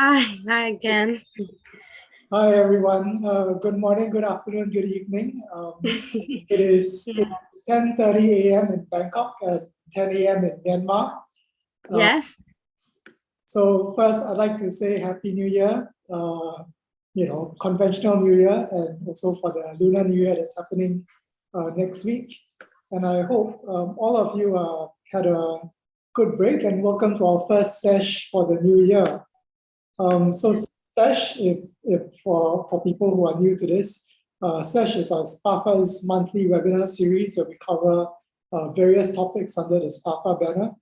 Hi again. Hi everyone. Good morning, good afternoon, good evening. It is 10:30 a.m. in Bangkok and 10 a.m. in Myanmar. Yes. So first, I'd like to say Happy New Year. Conventional New Year, and also for the Lunar New Year that's happening next week. And I hope all of you had a good break and welcome to our first SESH for the new year. So SESH, if for people who are new to this, SESH is our SPAFA's monthly webinar series where we cover various topics under the SPAFA banner,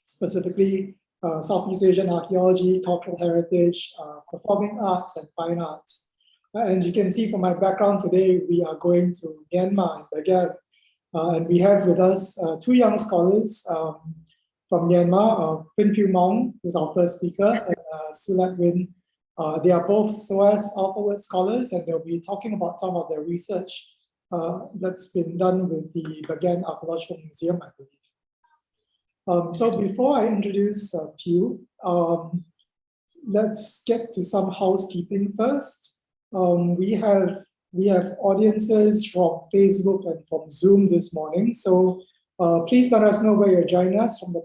specifically Southeast Asian archaeology, cultural heritage, performing arts, and fine arts. And you can see from my background today, we are going to Myanmar, Bagan, and we have with us two young scholars from Myanmar, Pwint Phyu Maung, who's our first speaker, and Latt Win. They are both SOAS alphabet scholars, and they'll be talking about some of their research that's been done with the Bagan Archaeological Museum, I believe. So before I introduce Phyu, let's get to some housekeeping first. We have audiences from Facebook and from Zoom this morning, so please let us know where you're joining us from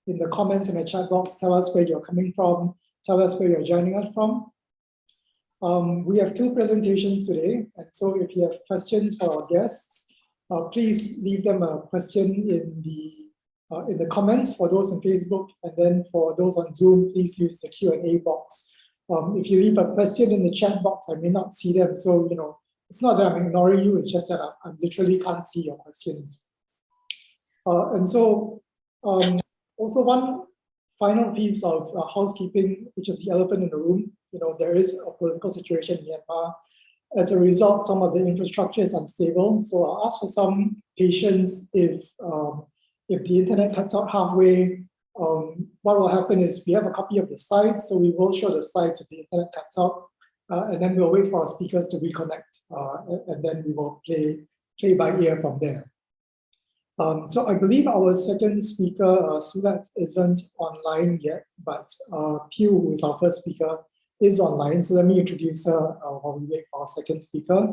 in the comments in the chat box. Tell us where you're coming from. Tell us where you're joining us from. We have two presentations today, and so if you have questions for our guests, please leave them a question in the comments for those on Facebook, and then for those on Zoom, please use the Q&A box. If you leave a question in the chat box, I may not see them, so it's not that I'm ignoring you, it's just that I literally can't see your questions. Also one final piece of housekeeping, which is the elephant in the room. There is a political situation in Myanmar. As a result, some of the infrastructure is unstable. So I'll ask for some patience if the internet cuts out halfway. What will happen is we have a copy of the slides, so we will show the slides if the internet cuts out, and then we'll wait for our speakers to reconnect, and then we will play by ear from there. So I believe our second speaker, Sulat, isn't online yet, but Phyu, who is our first speaker, is online. So let me introduce her while we wait for our second speaker.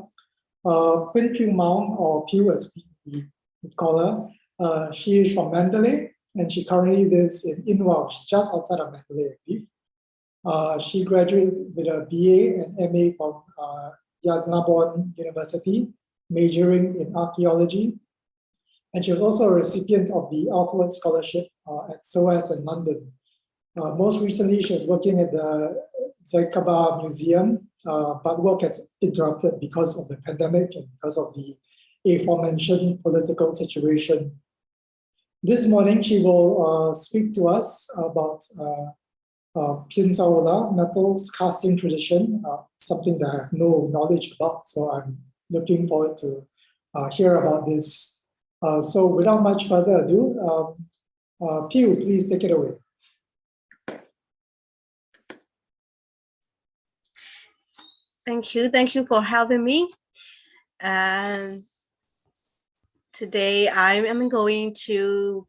Pwint Phyu Maung, or Phyu as we call her, she is from Mandalay, and she currently lives in Inwal, which is just outside of Mandalay, I believe. She graduated with a BA and MA from Yangon University, majoring in archaeology. And she was also a recipient of the Alphabet Scholarship at SOAS in London. Most recently, she was working at the Zaykabar Museum, but work has interrupted because of the pandemic and because of the aforementioned political situation. This morning, she will speak to us about Pinsaloha, metals casting tradition, something that I have no knowledge about, so I'm looking forward to hear about this. So without much further ado, Phyu, please take it away. Thank you for having me. And today I am going to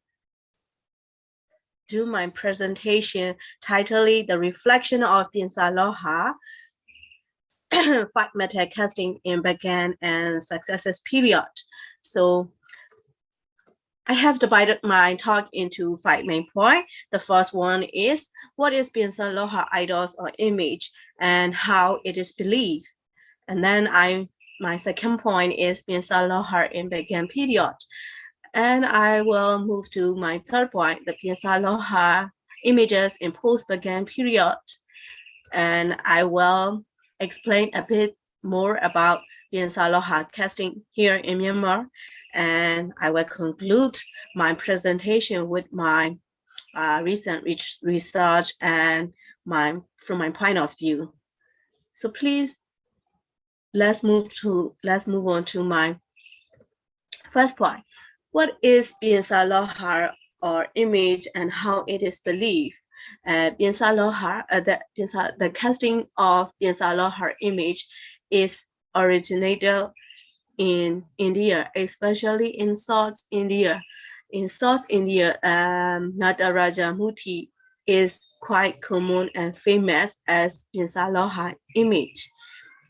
do my presentation titled The Reflection of Pyinsaloha, 5 metal casting in Bagan and Successive Periods. So I have divided my talk into 5 main points. The first one is, what is Pinsaloha idols or image and how it is believed? And then my second point is Pinsaloha in Bagan period. And I will move to my third point, the Pinsaloha images in post-Bagan period. And I will explain a bit more about Pinsaloha casting here in Myanmar. And I will conclude my presentation with my recent research and from my point of view. So please, let's move on to my first point. What is Pinsaloha or image and how it is believed? Pinsaloha, the casting of Pinsaloha image is originated in India, especially in South India. In South India, Nataraja Muti is quite common and famous as Pinsaloha image.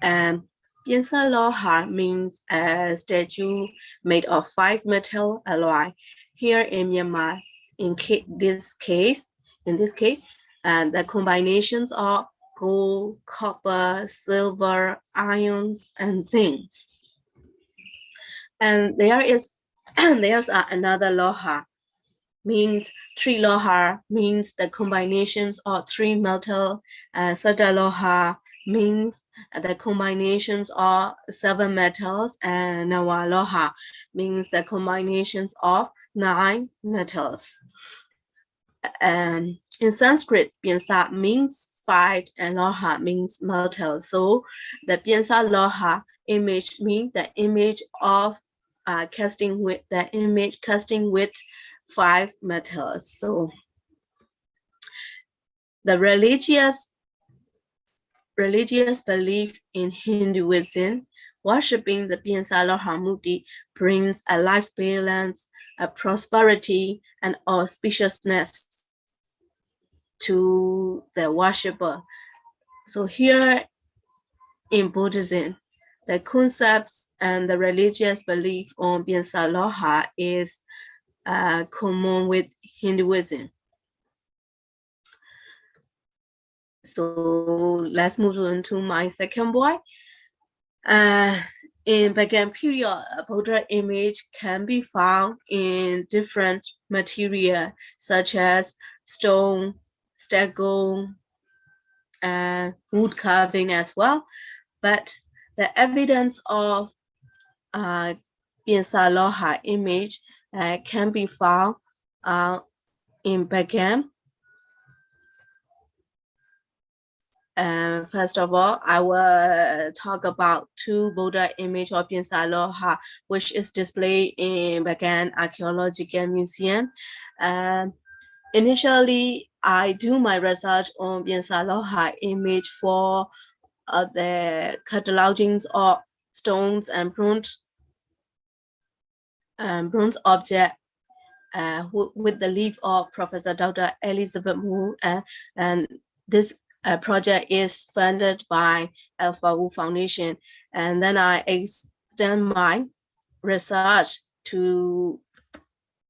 Pinsaloha means a statue made of 5 metal alloy. Here in Myanmar, in this case, the combinations of gold, copper, silver, ions, and zinc. And there's another loha, means 3 loha means the combinations of 3 metal. Sadaloha means the combinations of 7 metals, and Nawaloha means the combinations of 9 metals. In Sanskrit, Pinsa means 5 and Loha means metal. So the Pinsaloha image means the image of casting with 5 metals. So the religious belief in Hinduism, worshipping the Pinsaloha Murti brings a life balance, a prosperity, and auspiciousness to the worshipper. So here in Buddhism, the concepts and the religious belief on Pinsaloha is common with Hinduism. So let's move on to my second point. In Bagan period, a Buddha image can be found in different material such as stone, stone, wood carving as well. But the evidence of Pinsaloha image can be found in Bagan. First of all, I will talk about 2 Buddha image of Pinsaloha, which is displayed in Bagan Archaeological Museum. Initially, I do my research on Pinsaloha image for the cataloging of stones and bronze objects with the leave of Professor Dr. Elizabeth Wu, and this project is funded by Alpha Wu Foundation. And then I extend my research to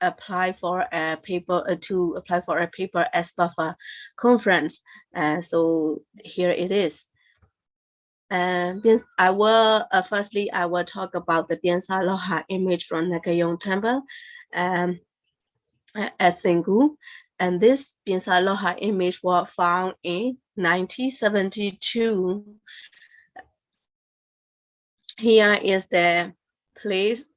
apply for a paper at SPAFA conference. So here it is. I will firstly talk about the Pinsaloha image from Kubyauk-nge Temple at Sengu. And this Pinsaloha image was found in 1972. Here is the place.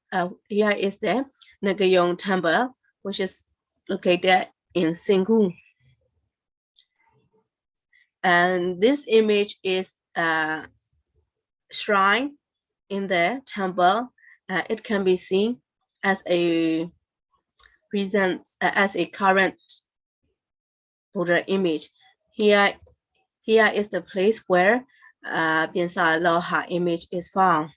Here is the Kubyauk-nge Temple, which is located in Sengu. And this image is a shrine in the temple. It can be seen as a current Buddha image. Here is the place where Pinsaloha image is found.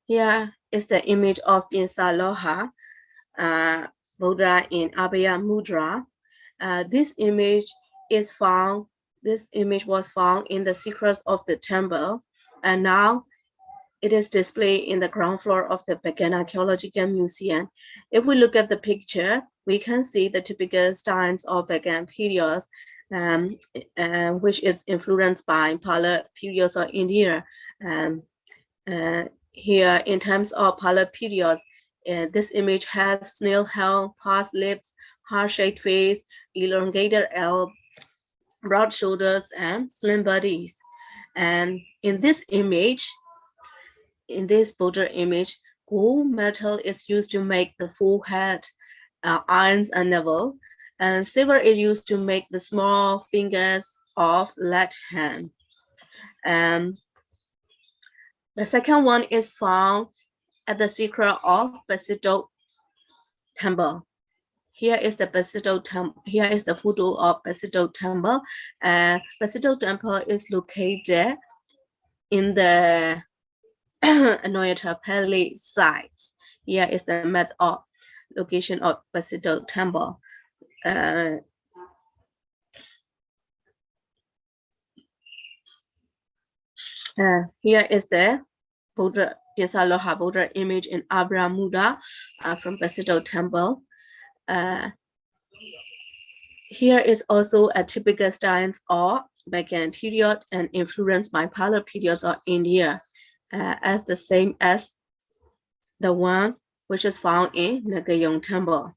Here is the image of Pinsaloha Buddha in Abhaya Mudra. This image was found in the secrets of the temple, and now it is displayed in the ground floor of the Bagan Archaeological Museum. If we look at the picture, we can see the typical styles of Bagan periods, which is influenced by Pala periods of India. Here, in terms of Pala periods, this image has snail hair, parsed lips, heart-shaped face, elongated elbow, broad shoulders, and slim bodies. And in this Buddha image, gold metal is used to make the full head, irons and navel, and silver is used to make the small fingers of left hand. The second one is found at the secret of Basido Temple. Here is the Basido Temple. Here is the photo of Basido Temple. Basido Temple is located in the Anoyata Palace sites. Here is the map of location of Basido Temple. Here is the Buddha, Pinsaloha Buddha image in Abra Muda from Pinsaloha Temple. Here is also a typical style of Bagan period and influenced by Pala periods of India, as the same as the one which is found in Kubyauk-nge Temple.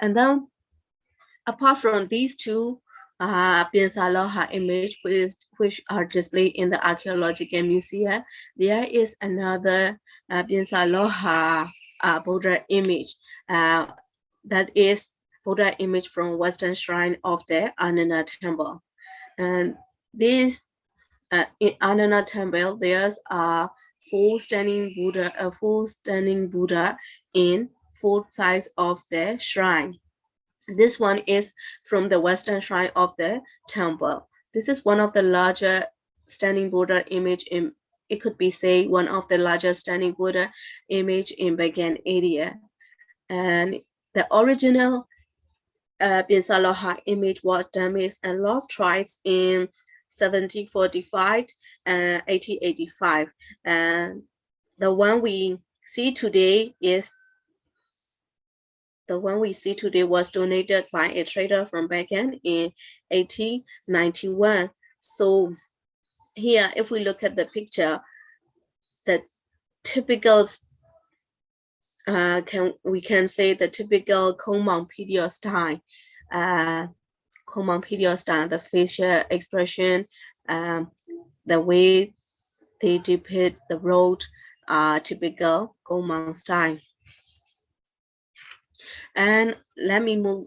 And then, apart from these two Pinsaloha image which are displayed in the archaeological museum, there is another Pinsaloha Buddha image that is Buddha image from Western Shrine of the Ananda Temple. And this in Ananda Temple, there's a full standing Buddha in 4 sides of the shrine. This one is from the Western Shrine of the temple. This is one of the larger standing Buddha image in, it could be say one of the largest standing Buddha image in Bagan area. And the original Pinsaloha image was damaged and lost twice in 1745 and 1885. And the one we see today was donated by a trader from Bagan in 1891. So here, if we look at the picture, the typical we can say the typical Khmer period style, the facial expression, the way they depict the road, typical Khmer style. And let me move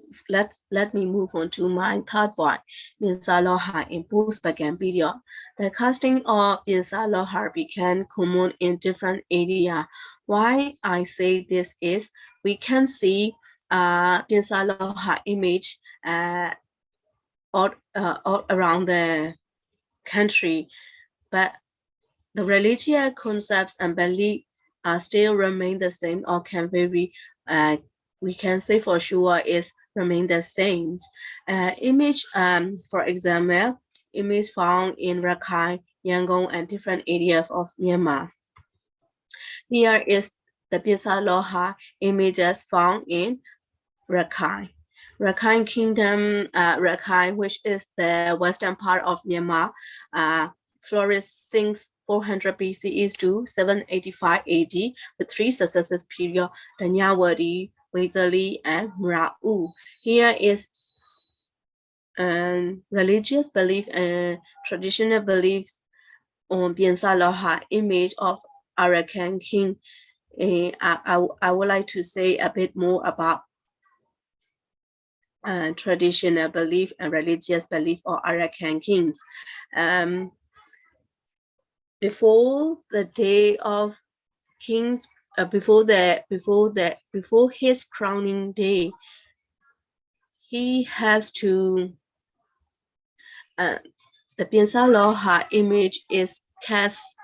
on to my third point, Pinsaloha in post-Bagan period. The casting of Pinsaloha became common in different areas. Why I say this is we can see Pinsaloha image all around the country, but the religious concepts and beliefs still remain the same or can vary. We can say for sure is remain the same. Image, for example, image found in Rakhine, Yangon, and different areas of Myanmar. Here is the Pinsaloha images found in Rakhine. Rakhine Kingdom, Rakhine, which is the western part of Myanmar, flourished since 400 BCE to 785 AD with 3 successive periods, the Nyawadi, Waitali, and Mra'u. Here is religious belief and traditional beliefs on Pinsaloha image of Arakan king. I would like to say a bit more about traditional belief and religious belief of Arakan kings. Before the day of kings, before his crowning day, he has to the Pinsaloha image is cast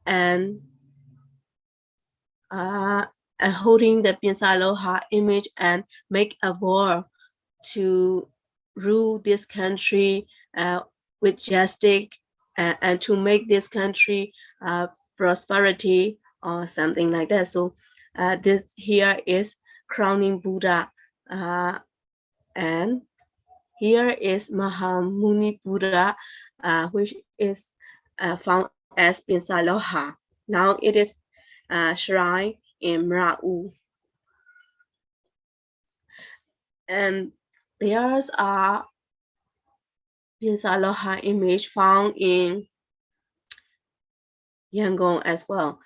and holding the Pinsaloha image and make a vow to rule this country with justice and to make this country prosperity or something like that. So this here is crowning Buddha, and here is Mahamuni Buddha, which is found as Pinsaloha. Now it is shrine in Mra'u. And there's a Pinsaloha image found in Yangon as well.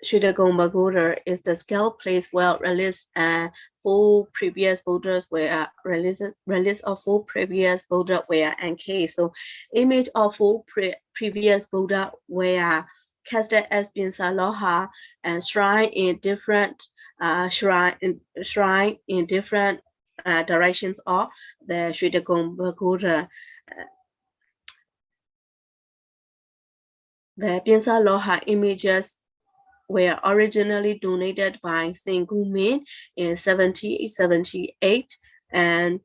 Shridagomba is the scale place where released 4 previous Buddhas were release of 4 previous Buddha were encased. So image of 4 previous Buddha were casted as Pinsaloha and shrine in different directions of the Shridagomba. The Pinsaloha images were originally donated by Saint Gumin in 1778, and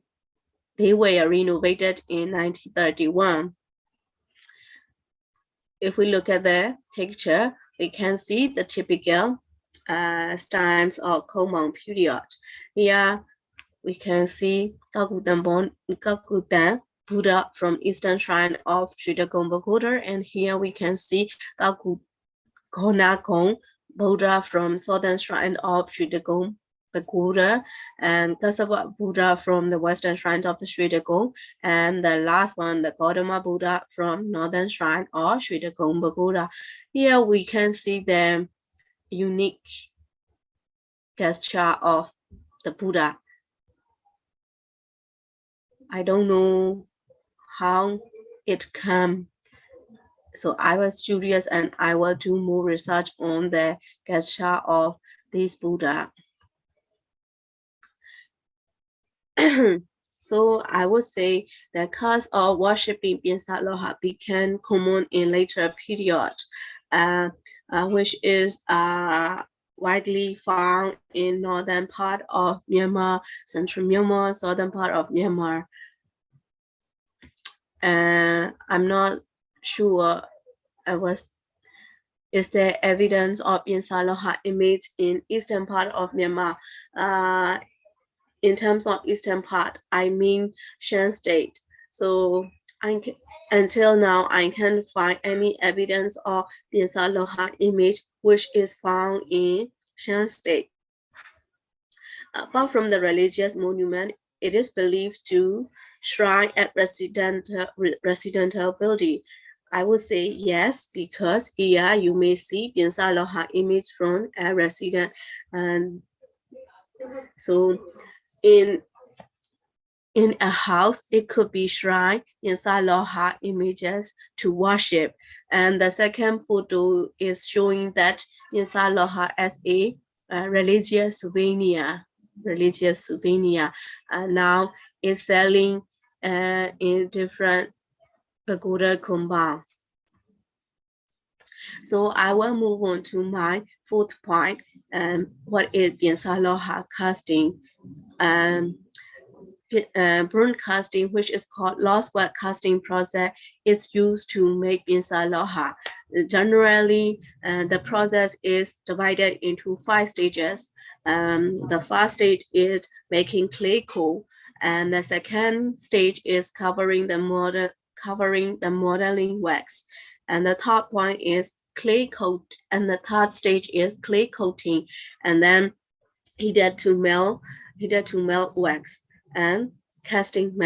they were renovated in 1931. If we look at the picture, we can see the typical styles of Komang period. Here we can see Kakutan Buddha from Eastern Shrine of Sridagong Pagoda, and here we can see Kakugonagong Buddha from Southern Shrine of Sridagong Pagoda, and Kasaba Buddha from the Western Shrine of the Sridagong, and the last one, the Gautama Buddha from Northern Shrine of Sridagong Pagoda. Here we can see the unique gesture of the Buddha. I don't know how it came. So I was curious and I will do more research on the gesture of this Buddha. So I would say the cause of worshipping Pinsaloha became common in later period, which is widely found in northern part of Myanmar, central Myanmar, southern part of Myanmar. I'm not sure is there evidence of Pinsaloha image in eastern part of Myanmar. In terms of eastern part, I mean Shan State. So until now, I can't find any evidence of Pinsaloha image which is found in Shan State. Apart from the religious monument, it is believed to shrine at residential building. I would say yes, because here you may see Pinsaloha image from a resident, and so in a house, it could be shrine Pinsaloha images to worship. And the second photo is showing that Pinsaloha as a religious souvenir. Now it's selling in different pagoda compound. So I will move on to my fourth point. What is Pinsaloha casting? Broadcasting, which is called lost word casting process, is used to make Pinsaloha. Generally, the process is divided into 5 stages. The first stage is making clay coal, and the second stage is covering the modeling wax, and the third point is clay coat, and the third stage is clay coating, and then heated to melt wax and casting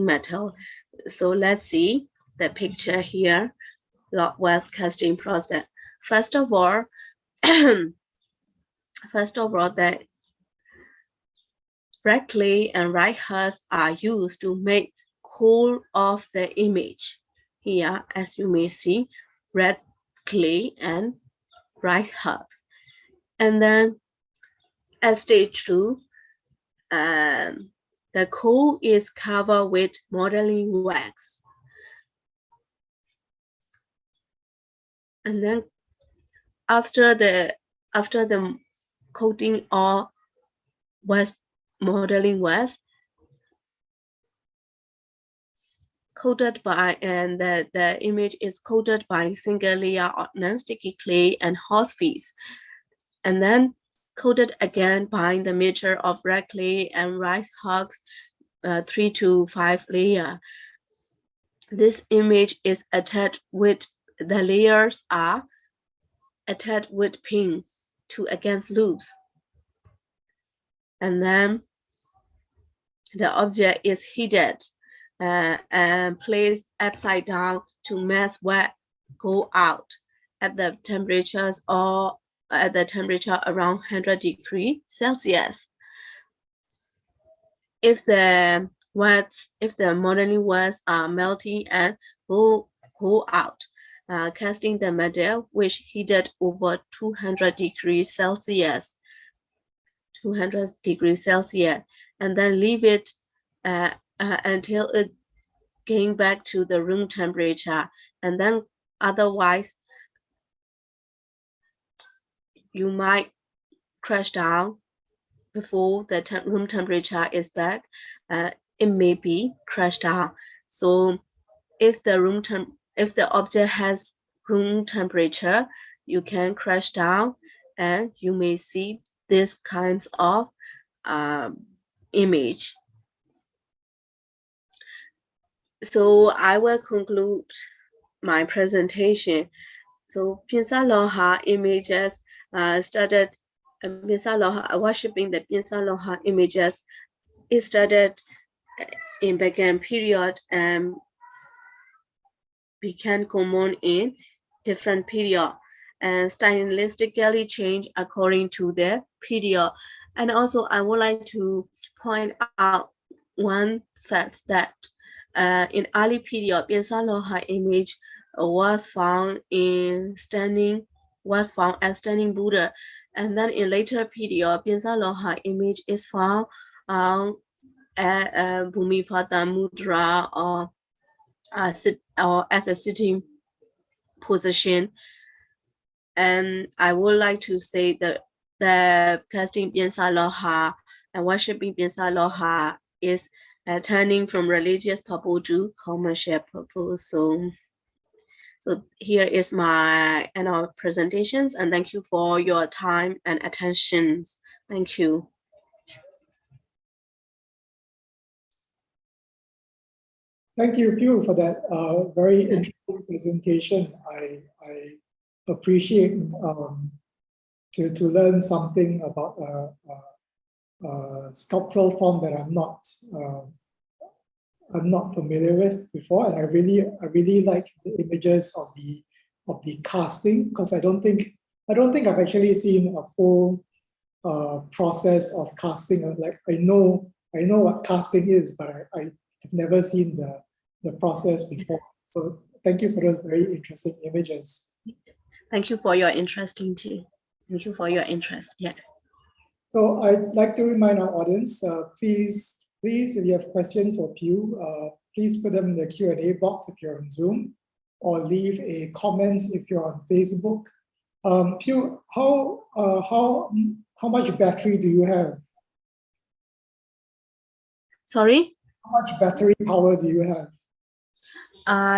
metal. So let's see the picture here. Wax casting process. First of all, the red clay and rice husks are used to make coal of the image. Here, as you may see, red clay and rice husks. And then at stage 2, the coal is covered with modeling wax. And then after the coating or modeling wax, coated by, and the image is coated by single layer of non-sticky clay and horse feet, and then coated again by the mixture of red clay and rice husks, 3 to 5 layers. This image is attached with, the layers are attached with pin to against loops, and then the object is heated and placed upside down to make wax go out at the temperatures or at the temperature around 100 degrees Celsius. If the modeling wax are melting and go out, casting the metal, which heated over 200 degrees Celsius, and then leave it until it gain back to the room temperature, and then otherwise you might crash down before the room temperature is back. It may be crashed down. So if the object has room temperature, you can crash down, and you may see this kinds of image. So I will conclude my presentation. So Pinsaloha images started. Pinsaloha worshipping the Pinsaloha images. It started in Bagan period and became common in different period, and stylistically change according to the period. And also I would like to point out one fact that in early period, Pinsaloha image was found as standing Buddha, and then in later period, Pinsaloha image is found at Bhumipata Mudra or as a sitting position. And I would like to say that the casting Pinsaloha and worshipping Pinsaloha is turning from religious purpose to commercial purpose. So here is my annual presentations, and thank you for your time and attention. Thank you. Thank you, Pugh, for that very interesting presentation. I appreciate to learn something about a sculptural form that I'm not familiar with before, and I really like the images of the casting, because I don't think I've actually seen a full process of casting. Like I know what casting is, but I have never seen the process before. So thank you for those very interesting images. Thank you for your interest too. Thank you for your interest. Yeah. So I'd like to remind our audience, please, if you have questions for Pugh, please put them in the Q&A box if you're on Zoom, or leave a comments if you're on Facebook. Pugh, how much battery do you have? Sorry? How much battery power do you have?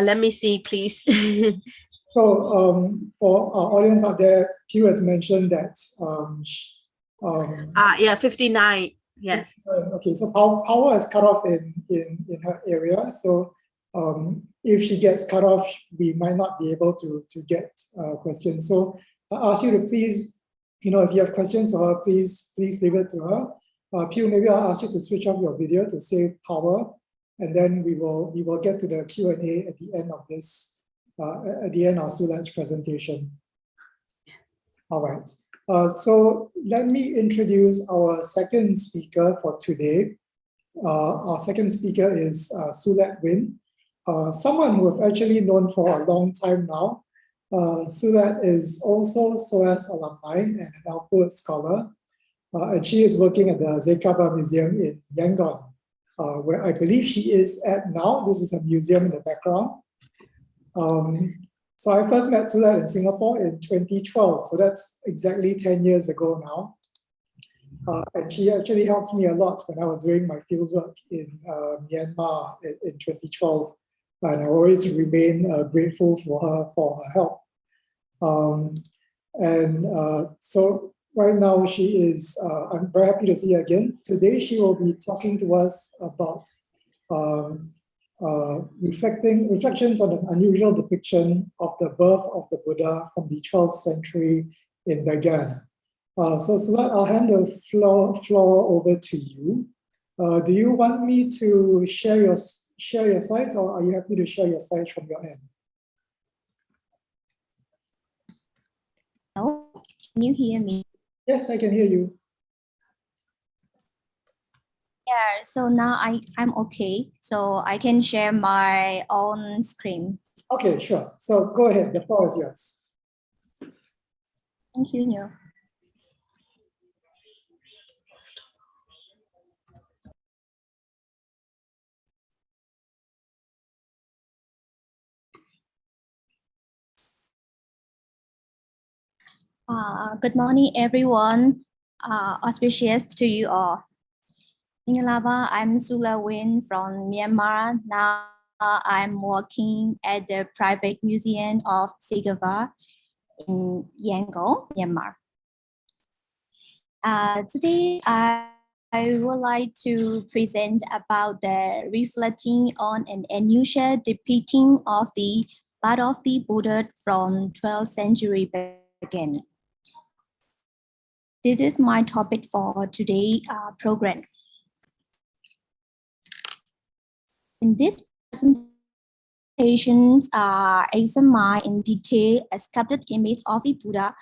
Let me see, please. So for our audience out there, Pugh has mentioned that yeah, 59. Yes. Okay, so power is cut off in her area. So if she gets cut off, we might not be able to get questions. So I ask you to please, if you have questions for her, please leave it to her. Pugh, maybe I'll ask you to switch off your video to save power, and then we will get to the Q&A at the end of this, at the end of Sulat's presentation. All right. So let me introduce our second speaker for today. Our second speaker is Latt Win, someone who I've actually known for a long time now. Latt is also SOAS alumni and an output scholar, and she is working at the Zaykabar Museum in Yangon, where I believe she is at now. This is a museum in the background. So I first met Latt in Singapore in 2012, so that's exactly 10 years ago now. And she actually helped me a lot when I was doing my fieldwork in Myanmar in 2012. And I always remain grateful for her help. So right now she is, I'm very happy to see her again. Today she will be talking to us about reflections on an unusual depiction of the birth of the Buddha from the 12th century in Bagan. So Latt, I'll hand the floor over to you. Do you want me to share your slides, or are you happy to share your slides from your end? Hello, can you hear me? Yes, I can hear you. Yeah, so now I'm okay. So I can share my own screen. Okay, sure. So go ahead, the floor is yours. Thank you, Neil. Good morning, everyone. Auspicious to you all. Pinsaloha, I'm Latt Win from Myanmar. Now I'm working at the private museum of Zaykabar in Yangon, Myanmar. Today I would like to present about the reflecting on an unusual depicting of the part of the Buddha from 12th century Bagan. This is my topic for today's program. In this presentation, examine in detail a sculpted image of the Buddha,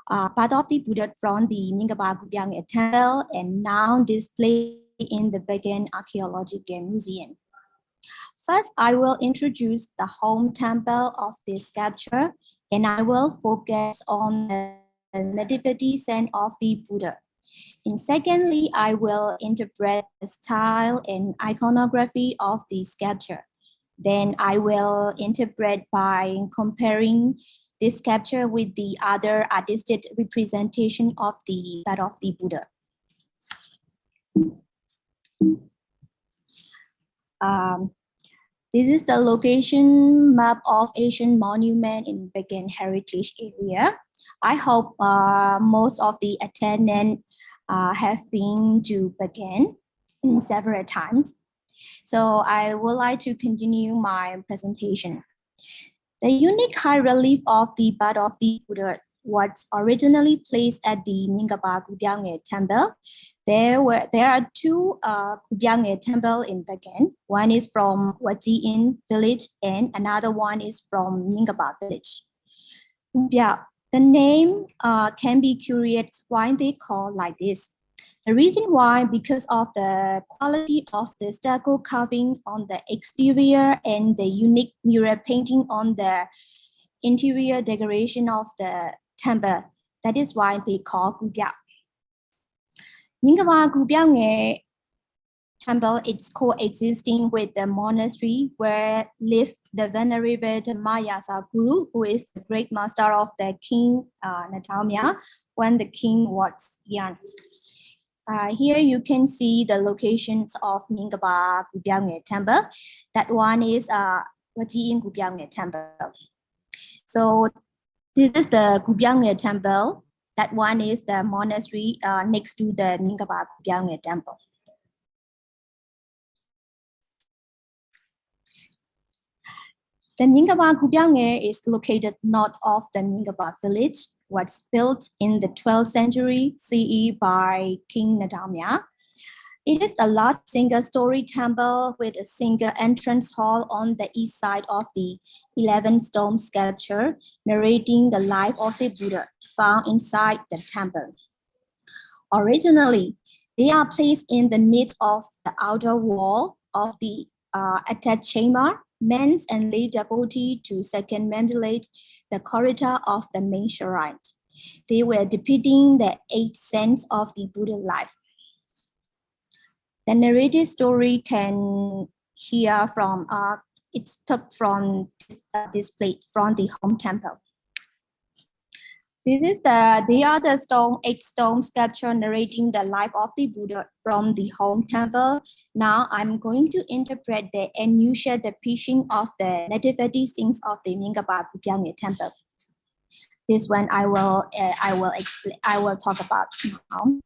part of the Buddha from the Kubyauk-nge Temple, and now displayed in the Bagan Archaeological Museum. First, I will introduce the home temple of this sculpture, and I will focus on the nativity scene of the Buddha. And secondly, I will interpret the style and iconography of the sculpture. Then I will interpret by comparing this sculpture with the other artistic representation of the part of the Buddha. This is the location map of Asian monument in Bagan Heritage Area. I hope most of the attendants have been to Bagan several times. So I would like to continue my presentation. The unique high relief of the butt of the Buddha was originally placed at the Kubyauk-nge Temple. There are two Kubyauk-nge Temple in Bagan. One is from Wajiin village and another one is from Nyingaba village. Kubyauk, the name can be curious why they call like this. The reason why, because of the quality of the stucco carving on the exterior and the unique mural painting on the interior decoration of the temple. That is why they call Kubyauk. Kubyauk-nge Temple is coexisting with the monastery where lived the venerable Mayasa Guru, who is the great master of the King Natamya when the king was young. Here you can see the locations of Kubyauk-nge Temple. That one is Wajiin Kubyauk-nge Temple. So this is the Kubyauk-nge Temple. That one is the monastery next to the Kubyauk-nge Temple. The Kubyauk-nge is located north of the Nyingaba village, was built in the 12th century CE by King Natamya. It is a large single-story temple with a single entrance hall on the east side of the 11-stone sculpture, narrating the life of the Buddha found inside the temple. Originally, they are placed in the midst of the outer wall of the attached chamber, meant and lay devotee to circumambulate the corridor of the main shrine. They were depicting the 8 senses of the Buddha life. The narrated story can hear from, it's took from this plate from the home temple. This is the other stone, 8-stone sculpture narrating the life of the Buddha from the home temple. Now I'm going to interpret the unusual depiction of the nativity scenes of the Kubyauk-nge Temple. This one I will talk about now.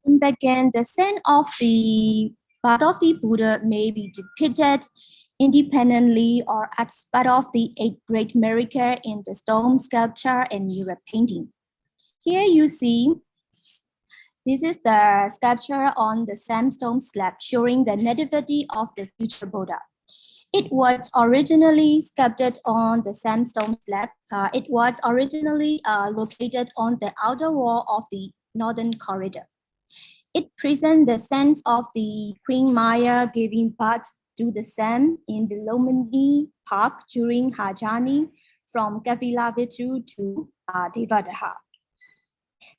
In Bagan, the scene of the part of the Buddha may be depicted independently or as part of the 8 great miracles in the stone sculpture and mural painting. Here you see, this is the sculpture on the sandstone slab showing the nativity of the future Buddha. It was originally sculpted on the sandstone slab. It was originally located on the outer wall of the northern corridor. It presents the sense of the Queen Maya giving birth to the Sam in the Lomani Park during her journey from Kapilavitu to Devadaha.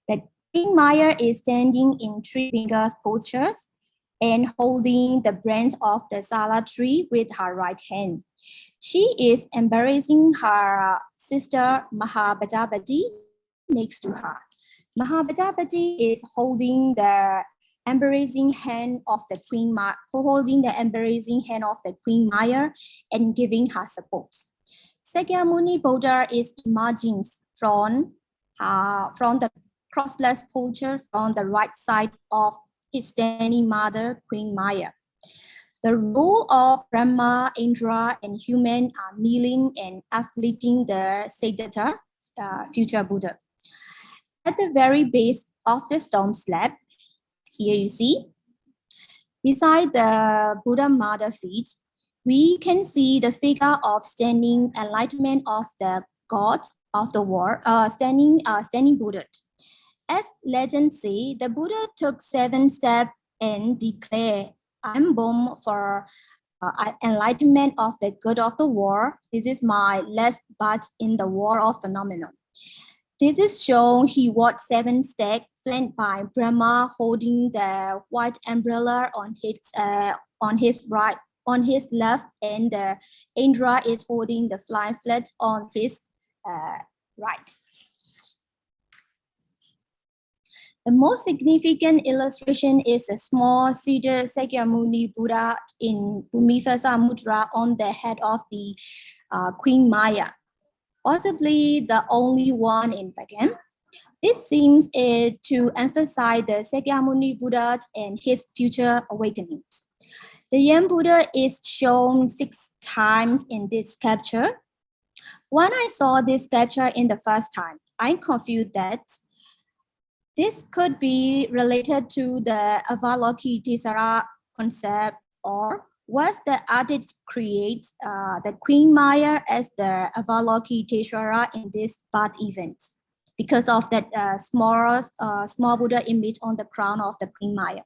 The Queen Maya is standing in 3 fingers postures and holding the branch of the Sala tree with her right hand. She is embracing her sister Mahabhajapati next to her. Mahabhajapati is holding the embracing hand of the Queen Maya and giving her support. Sakyamuni Buddha is emerging from the crossless posture from the right side of his standing mother, Queen Maya. The role of Brahma, Indra, and human are kneeling and afflicting the Siddhartha, future Buddha. At the very base of the stone slab, here you see, beside the Buddha mother feet, we can see the figure of standing enlightenment of the God of the world, standing Buddha. As legends say, the Buddha took 7 steps and declared, "I'm born for enlightenment of the good of the world. This is my last birth in the world of phenomenon." This is shown he walked 7 steps, flanked by Brahma holding the white umbrella on his right, on his left, and Indra is holding the flying flag on his right. The most significant illustration is a small cedar Sakyamuni Buddha in Bhumifasa Mudra on the head of the Queen Maya, possibly the only one in Bagan. This seems to emphasize the Sakyamuni Buddha and his future awakenings. The young Buddha is shown 6 times in this sculpture. When I saw this sculpture in the first time, I confused that this could be related to the Avalokitesvara concept, or was the artist create the Queen Maya as the Avalokitesvara in this birth event because of that small Buddha image on the crown of the Queen Maya.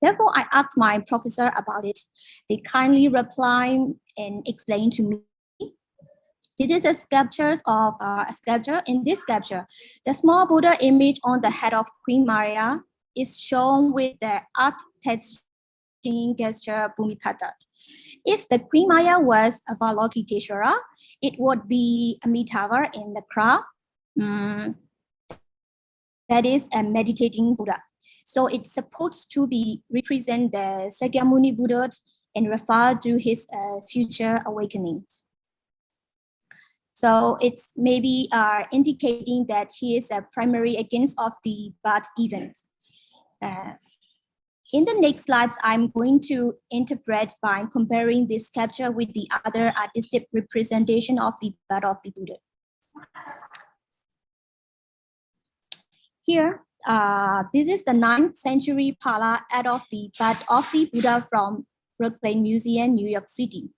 Therefore, I asked my professor about it. They kindly replied and explained to me. This is a sculpture. In this sculpture, the small Buddha image on the head of Queen Maya is shown with the art-touching gesture Bhumipata. If the Queen Maya was Avalokitesvara, it would be Amitabha in the crown. That is a meditating Buddha. So it's supposed to be represent the Sakyamuni Buddha and refer to his future awakenings. So it's maybe indicating that he is a primary against of the birth event. In the next slides, I'm going to interpret by comparing this sculpture with the other artistic representation of the birth of the Buddha. Here, this is the 9th century Pala out of the birth of the Buddha from Brooklyn Museum, New York City.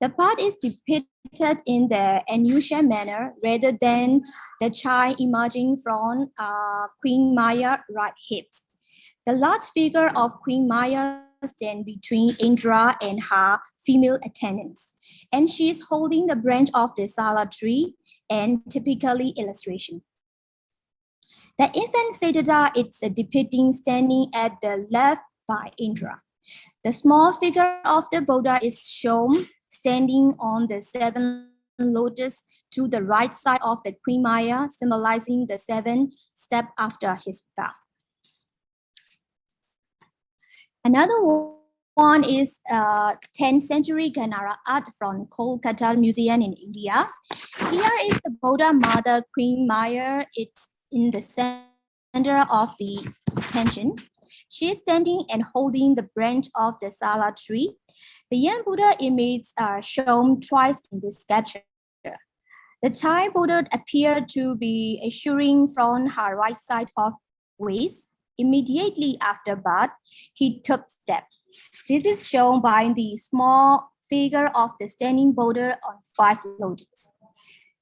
The part is depicted in the unusual manner rather than the child emerging from Queen Maya right hips. The large figure of Queen Maya stands between Indra and her female attendants, and she is holding the branch of the Sala tree and typically illustration. The infant Siddhartha is depicting standing at the left by Indra. The small figure of the Buddha is shown standing on the 7 lotus to the right side of the Queen Maya, symbolizing the 7 steps after his birth. Another one is 10th century Ganara art from Kolkata Museum in India. Here is the Buddha Mother Queen Maya. It's in the center of the attention. She is standing and holding the branch of the Sala tree. The young Buddha images are shown twice in this sculpture. The child Buddha appeared to be issuing from her right side of waist. Immediately after birth, he took steps. This is shown by the small figure of the standing Buddha on 5 lotus.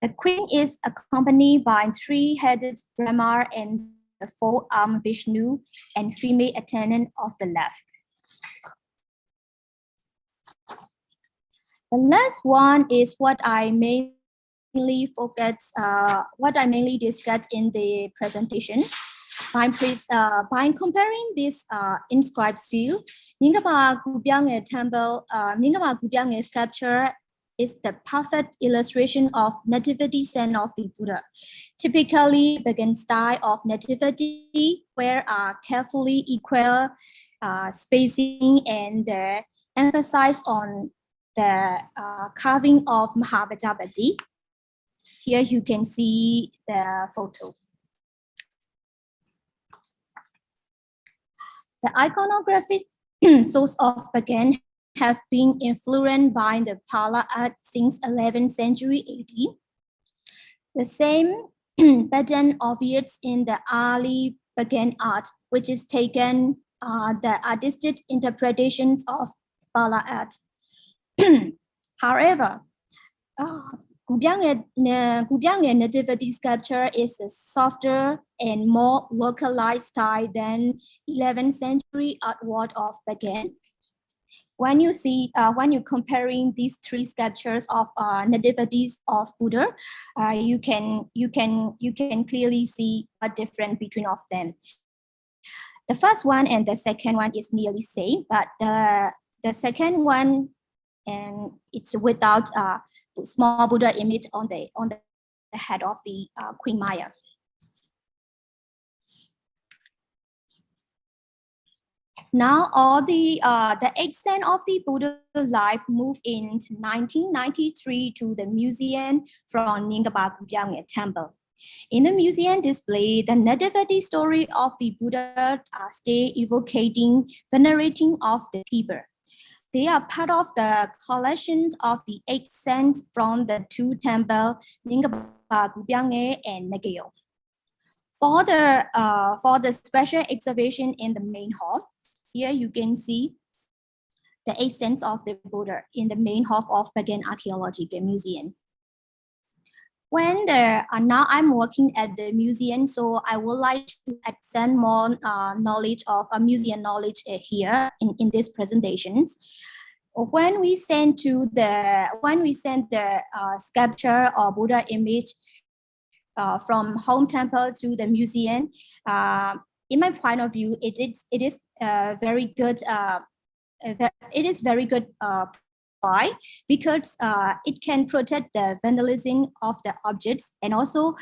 The queen is accompanied by 3-headed Brahma and the 4-armed Vishnu and female attendant of the left. The last one is what I mainly discuss in the presentation. by comparing this inscribed seal, Kubyauk-nge Temple, Kubyauk-nge sculpture is the perfect illustration of nativity scene of the Buddha. Typically, Bagan style of nativity, where carefully equal spacing and emphasize on the carving of Mahabhajapati. Here you can see the photo. The iconographic source of Bagan have been influenced by the Pala art since 11th century AD. The same pattern appears in the early Bagan art, which is taken the artistic interpretations of Pala art. However, Kubyauk-nge nativity sculpture is a softer and more localized style than 11th century artwork of Bagan. When you see, when you're comparing these three sculptures of nativities of Buddha, you can clearly see a difference between of them. The first one and the second one is nearly same, but the second one, and it's without small Buddha image on the head of the Queen Maya. Now, all the extent of the Buddha life moved in 1993 to the museum from Zaykabar Kubyauk-nge Temple. In the museum display, the nativity story of the Buddha stay evocating, venerating of the people. They are part of the collection of the 8 saints from the 2 temples, Zaykabar Kubyauk-nge and Nageo. For the special exhibition in the main hall, here you can see the 8 saints of the Buddha in the main hall of Bagan Archaeological Museum. When now I'm working at the museum, so I would like to extend more knowledge of museum knowledge here in these presentations. When we send the sculpture or Buddha image from home temple to the museum, in my point of view, it is very good. It is very good. Why? Because it can protect the vandalism of the objects, and also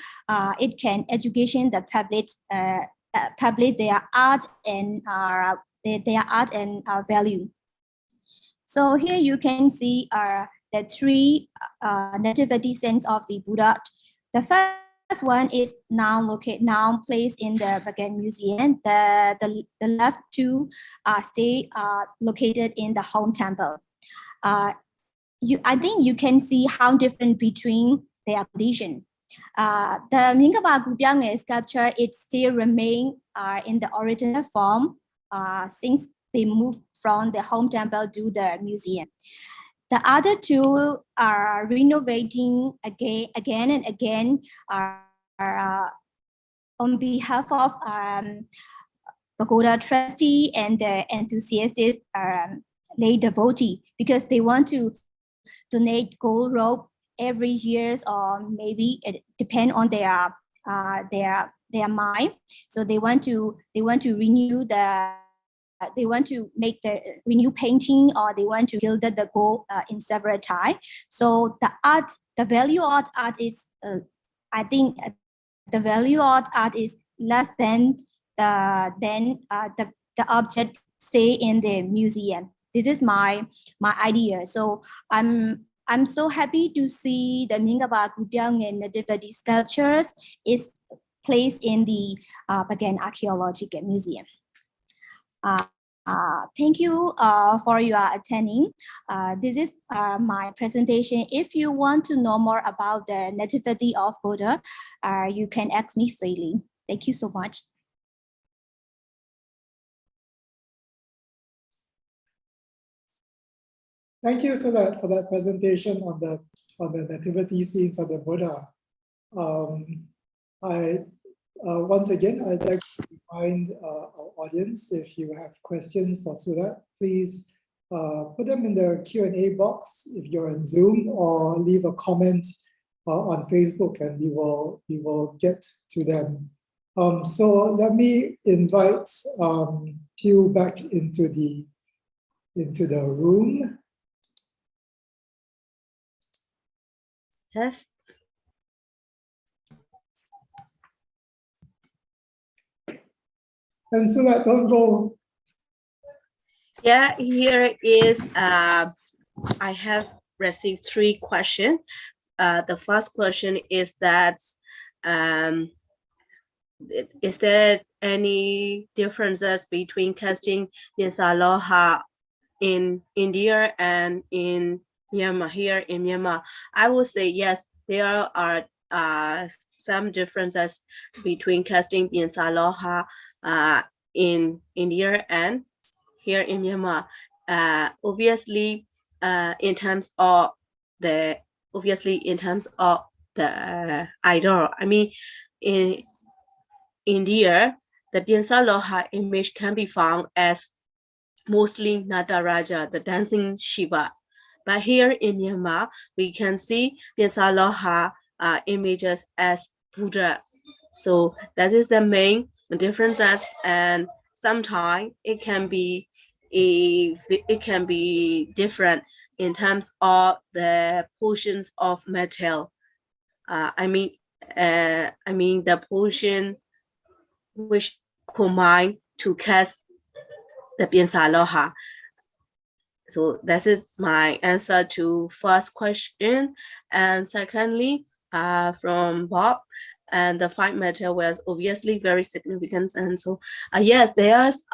it can education the public their art and value. So here you can see the 3 nativity scenes of the Buddha. The first one is now placed in the Bagan Museum. The left 2 stay located in the home temple. I think you can see how different between their condition. The Zaykabar Kubyauk-nge sculpture, it still remain in the original form since they moved from the home temple to the museum. The other 2 are renovating again and again on behalf of Pagoda trustee and the enthusiastic lay devotee, because they want to donate gold rope every year, or maybe it depend on their mind. So they want to renew they want to make the renew painting, or they want to gild the gold in several times. So the value of art is, I think, the value of art is less than the object stay in the museum. This is my idea. So I'm so happy to see the Zaykabar Kubyauk-nge nativity sculptures is placed in the Bagan Archaeological Museum. Thank you for your attending. This is my presentation. If you want to know more about the nativity of Buddha, you can ask me freely. Thank you so much. Thank you for that presentation on the nativity scenes of the Buddha. Once again, I'd like to remind our audience, if you have questions for Sulat, please put them in the Q&A box if you're on Zoom, or leave a comment on Facebook, and we will get to them. So let me invite Phyu back into the room. Yes. And so that don't go. Yeah, here is I have received 3 questions. The first question is that is there any differences between casting Pinsaloha in India and in Myanmar? Here in Myanmar, I would say yes, there are some differences between casting Pinsaloha in India and here in Myanmar. Obviously, in terms of the idol, I mean, in India, the Pinsaloha image can be found as mostly Nataraja, the dancing Shiva. But here in Myanmar, we can see Pinsaloha images as Buddha. So that is the main differences, and sometimes it can be different in terms of the portions of metal. I mean the portion which combine to cast the Pinsaloha. So that is my answer to first question. And secondly, from Bob, and the fight matter was obviously very significant. And so yes, there's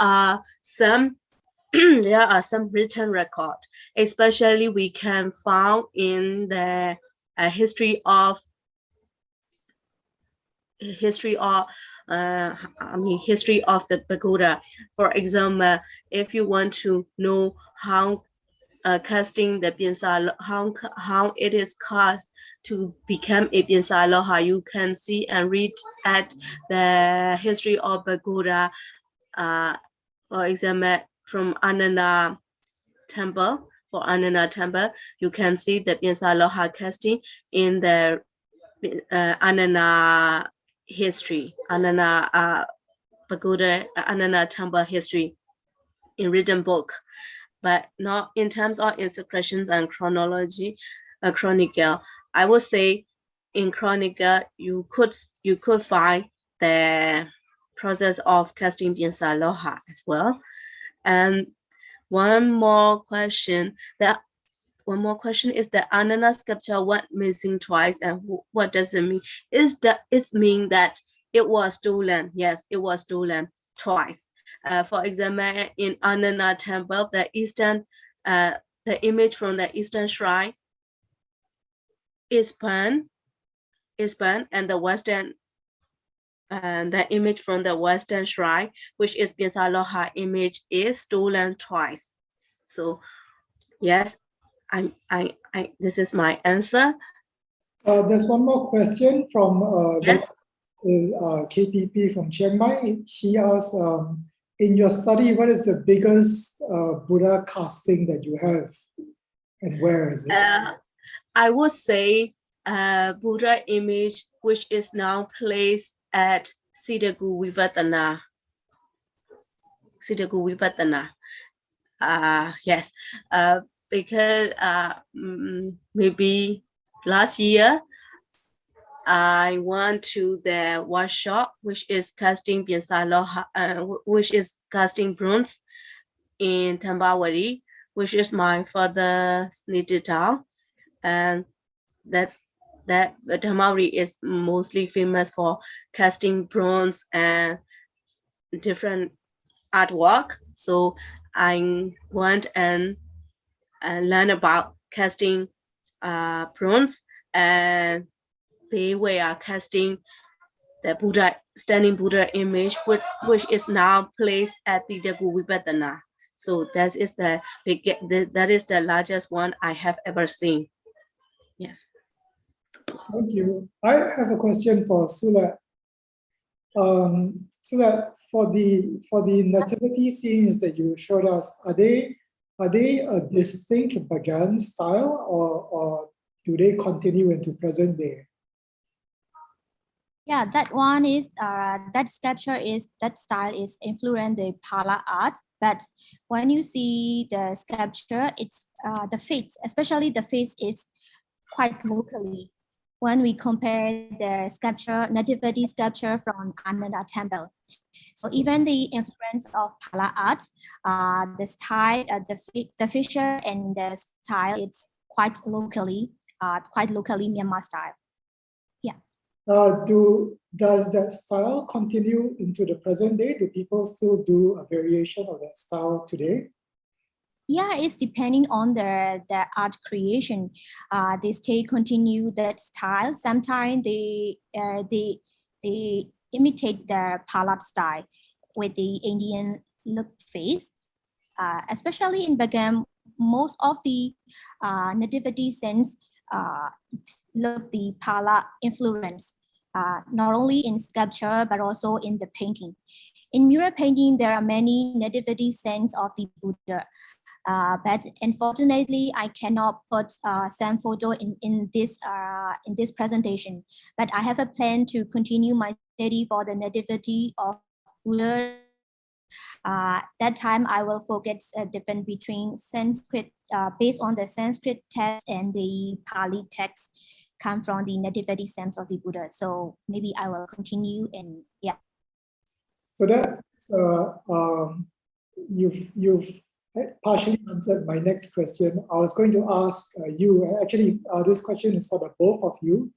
some there are some written record, especially we can found in the history of the pagoda. For example, if you want to know how casting the Pinsaloha, how it is cast to become a Pinsaloha, you can see and read at the history of pagoda. For example, from Ananda Temple. For Ananda Temple, you can see the Pinsaloha casting in the Ananda history, Ananda pagoda, Ananda Temple history in written book, but not in terms of inscriptions and chronology. Chronicle, I would say in chronicle you could find the process of casting Pinsaloha as well. And one more question is the Ananda sculpture what missing twice, and what does it mean? It mean that it was stolen? Yes, it was stolen twice. For example, in Ananda Temple, the image from the eastern shrine is burned, and the western the image from the western shrine, which is Pinsaloha image, is stolen twice. So yes, this is my answer. There's one more question from Yes. KPP from Chiang Mai. She asks, in your study, what is the biggest Buddha casting that you have, and where is it? I would say Buddha image, which is now placed at Siddhagu Vipattana. Yes, because maybe last year I went to the workshop, which is casting Pinsaloha, which is casting bronze in Tambawari, which is my father's native town, and that Tambawari is mostly famous for casting bronze and different artwork. So I went and learned about casting bronze, and they were casting the Buddha, standing Buddha image, which is now placed at the Dagu Vipattana. So that is the largest one I have ever seen. Yes. Thank you. I have a question for Sulat. Sulat, for the nativity scenes that you showed us, are they a distinct Bagan style, or do they continue into present day? Yeah, that one is that style is influenced the Pala art. But when you see the sculpture, it's the face, especially the face, is quite locally. When we compare the sculpture, Nativity sculpture from Ananda Temple, so even the influence of Pala art, the style, the feature and the style, it's quite locally Myanmar style. Yeah. Does that style continue into the present day? Do people still do a variation of that style today? Yeah, it's depending on the art creation. They still continue that style. Sometimes they imitate the palette style with the Indian look face. Especially in Bagan, most of the nativity scenes look the Pala influence, not only in sculpture but also in the painting. In mural painting, there are many nativity scenes of the Buddha. But unfortunately, I cannot put some photo in this presentation. But I have a plan to continue my study for the nativity of Buddha. That time I will focus a difference between Sanskrit, based on the Sanskrit text and the Pali text come from the nativity sense of the Buddha. So maybe I will continue and yeah. So that you've partially answered my next question. I was going to ask you, actually, this question is for the both of you.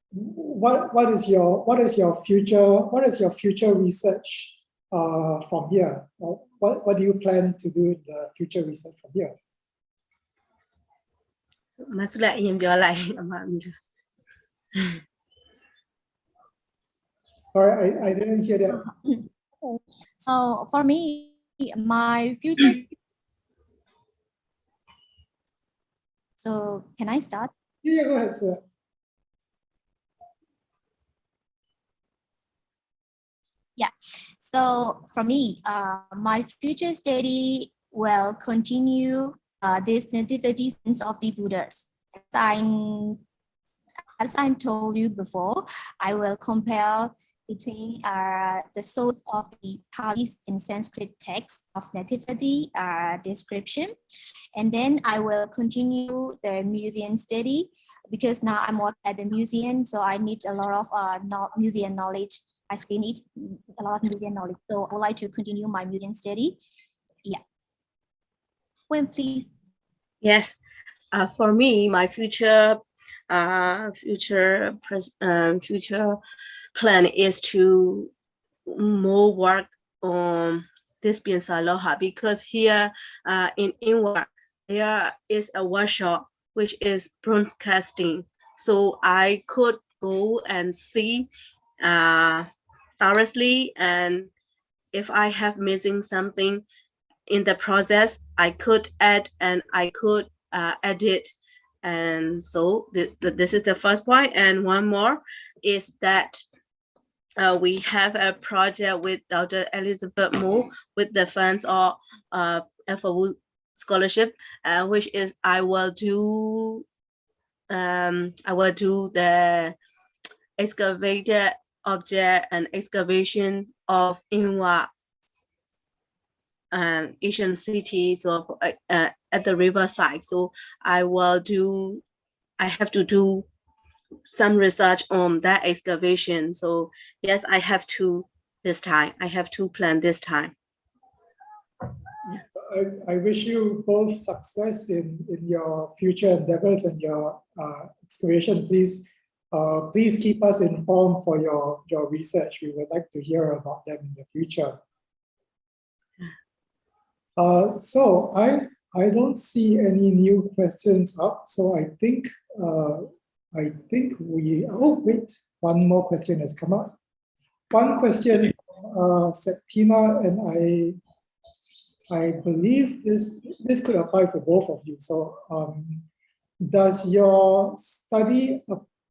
What is your future research from here? What do you plan to do in the future research from here? Sorry, I didn't hear that. So for me, my future. So can I start? Yeah, go ahead, sir. Yeah. So for me, my future study will continue this nativity sense of the Buddhas. As I told you before, I will compare between the source of the Pali and Sanskrit text of nativity description. And then I will continue the museum study because now I'm working at the museum, so I need a lot of museum knowledge. I still need a lot of museum knowledge. So I would like to continue my museum study. Yeah. When please. Yes. For me, my future plan is to more work on this Pinsaloha, because here in Inwa there is a workshop which is broadcasting, so I could go and see thoroughly, and if I have missing something in the process, I could add and I could edit. And so this is the first point. And one more is that we have a project with Dr. Elizabeth Moore with the funds of FOU scholarship, which is I will do the excavated object and excavation of Inwa Asian cities of at the riverside. So I have to do some research on that excavation. So yes, I have to plan this time. I wish you both success in your future endeavors and your excavation. Please keep us informed for your research. We would like to hear about them in the future. So I don't see any new questions up. So I think we, oh wait, one more question has come up. One question, Septina, and I believe this could apply for both of you. So does your study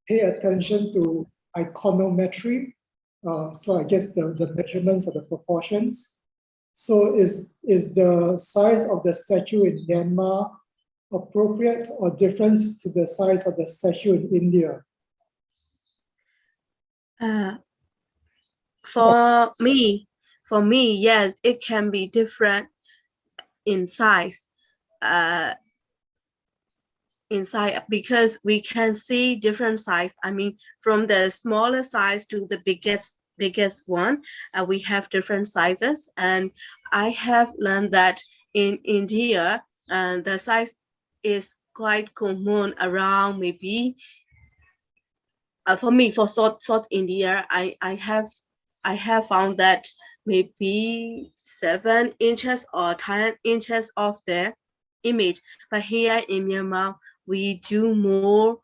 pay attention to iconometry? So I guess the measurements of the proportions. So is the size of the statue in Myanmar appropriate or different to the size of the statue in India? For me, yes, it can be different in size. Inside, because we can see different size. I mean, from the smaller size to the biggest one, we have different sizes. And I have learned that in India, the size is quite common around maybe. For me, for South India, I have found that maybe 7 inches or 10 inches of the image. But here in Myanmar, we do more.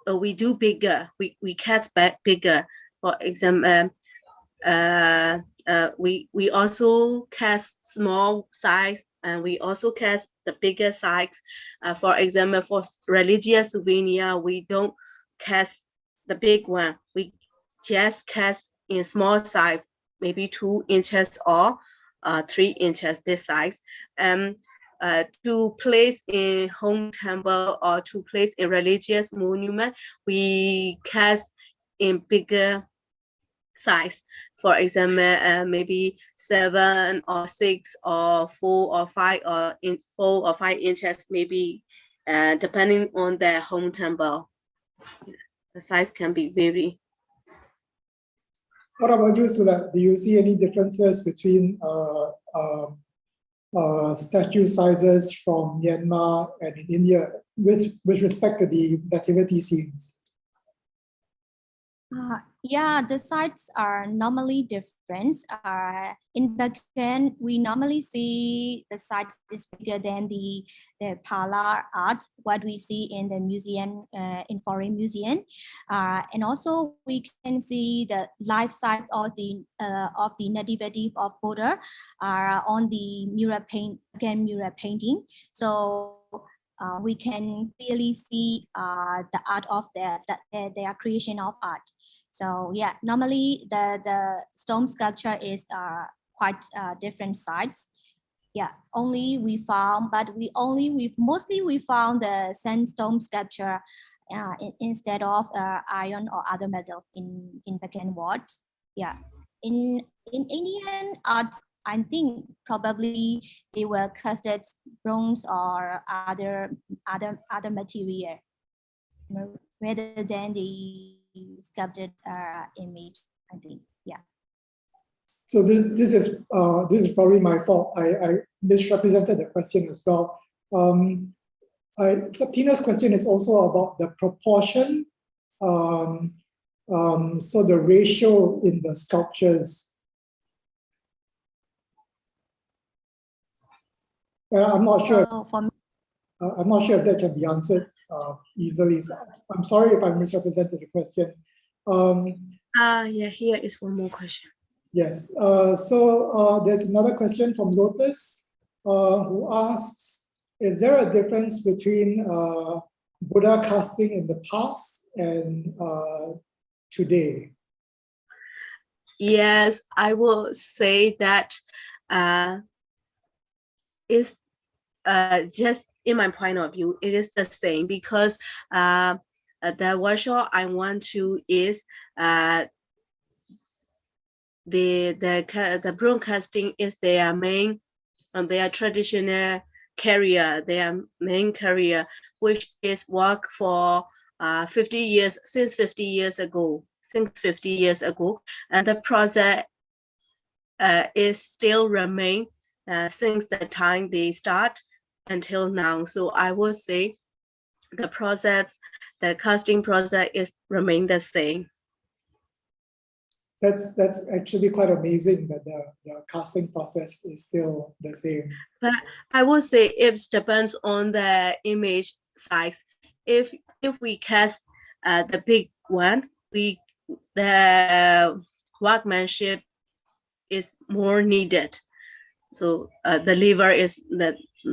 We do bigger. We cast back bigger. For example, we also cast small size, and we also cast the bigger size. For example, for religious souvenir, we don't cast the big one. We just cast in small size, maybe 2 inches or 3 inches this size. To place in home temple or to place in religious monument, we cast in bigger size. For example, maybe 7 or 6 or 4 or 5 or 4 or 5 inches, maybe, depending on the home temple. Yes, the size can be vary. What about you, Sula? Do you see any differences between statue sizes from Myanmar and in India with respect to the nativity scenes? Yeah, the sites are normally different. In Bagan, we normally see the site is bigger than the Pala art, what we see in the museum, in foreign museum. And also we can see the life size of the Nativity of Buddha on the mural painting. So we can clearly see the art of their creation of art. So yeah, normally the stone sculpture is quite different size. Yeah, only we found, but mostly we found the sandstone sculpture instead of iron or other metal in Bagan ward. Yeah, in Indian art, I think probably they were casted bronze or other material rather than the sculpted image. I think, yeah. So this is probably my fault. I misrepresented the question as well. Tina's question is also about the proportion. So the ratio in the sculptures. I'm not sure. I'm not sure if that can be answered easily. So I'm sorry if I misrepresented the question. Yeah, here is one more question. Yes. So there's another question from Lotus who asks, is there a difference between Buddha casting in the past and today? Yes, I will say that it's just in my point of view, it is the same, because the workshop I want to is the broadcasting is their main, their traditional career, their main career, which is work for 50 years, since 50 years ago, and the project is still remain since the time they start until now. So I would say the process, the casting process is remain the same. That's actually quite amazing that the casting process is still the same. But I would say it depends on the image size. If we cast the big one, the workmanship is more needed. So the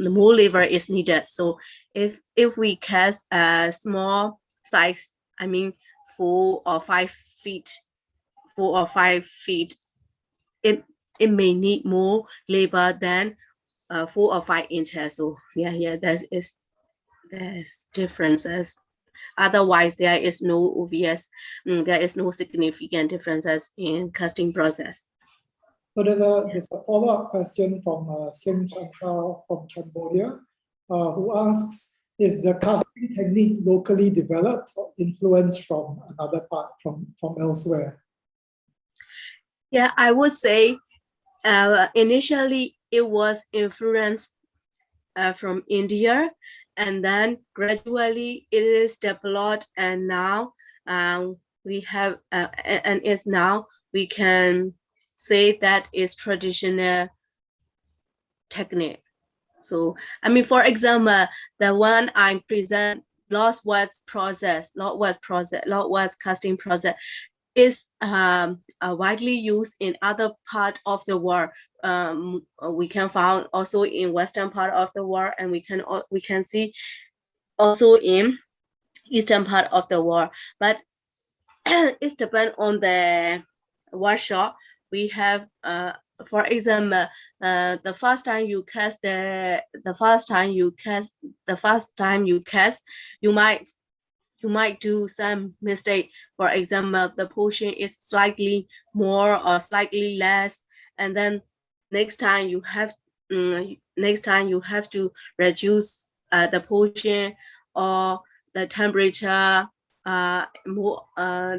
more labor is needed. So if we cast a small size, I mean 4 or 5 feet, it may need more labor than 4 or 5 inches. So yeah, there's differences. Otherwise, there is no obvious, there is no significant differences in casting process. So there's a follow-up question from Sim Chantal from Cambodia, who asks, is the casting technique locally developed or influenced from another part, from elsewhere? Yeah, I would say initially it was influenced from India, and then gradually it is developed, and now we have and it's now we can say that is traditional technique. So I mean, for example, the one I present, Latt Win's process, Latt Win's casting process is widely used in other part of the world. We can find also in western part of the world, and we can see also in eastern part of the world. But it depends on the workshop. We have for example, the first time you cast, you might do some mistake. For example, the portion is slightly more or slightly less, and then next time you have to reduce the portion, or the temperature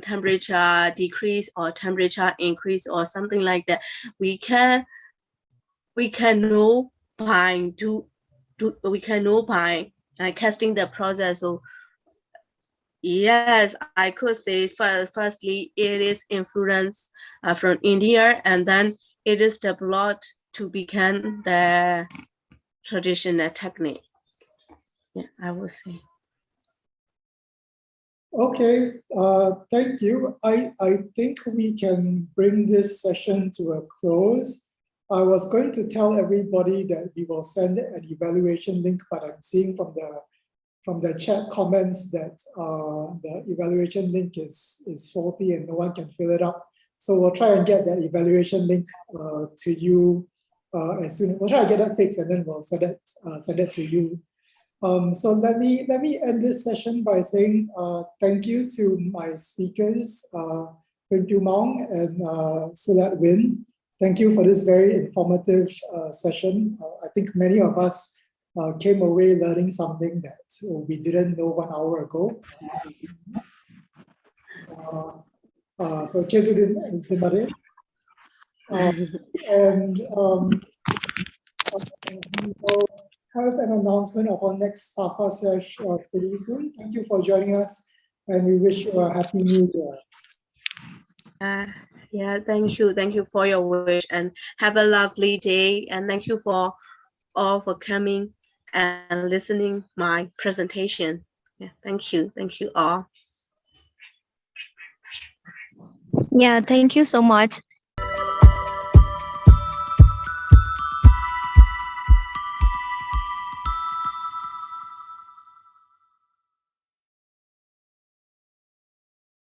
temperature decrease or temperature increase or something like that. We can know by casting the process. So yes, I could say firstly it is influence from India, and then it is developed to become the traditional technique. Yeah, I would say. Okay, thank you. I think we can bring this session to a close. I was going to tell everybody that we will send an evaluation link, but I'm seeing from the chat comments that the evaluation link is faulty and no one can fill it up. So we'll try and get that evaluation link to you as soon. We'll try to get that fixed, and then we'll send it to you. So let me end this session by saying thank you to my speakers, Pwint Phyu Maung and Latt Win. Thank you for this very informative session. I think many of us came away learning something that we didn't know 1 hour ago. So Chesudin Zimare. And we will have an announcement of our next SPAFA SESH pretty soon. Thank you for joining us, and we wish you a happy new year. Yeah, thank you for your wish, and have a lovely day, and thank you for all for coming and listening my presentation. Yeah, thank you all. Yeah, thank you so much.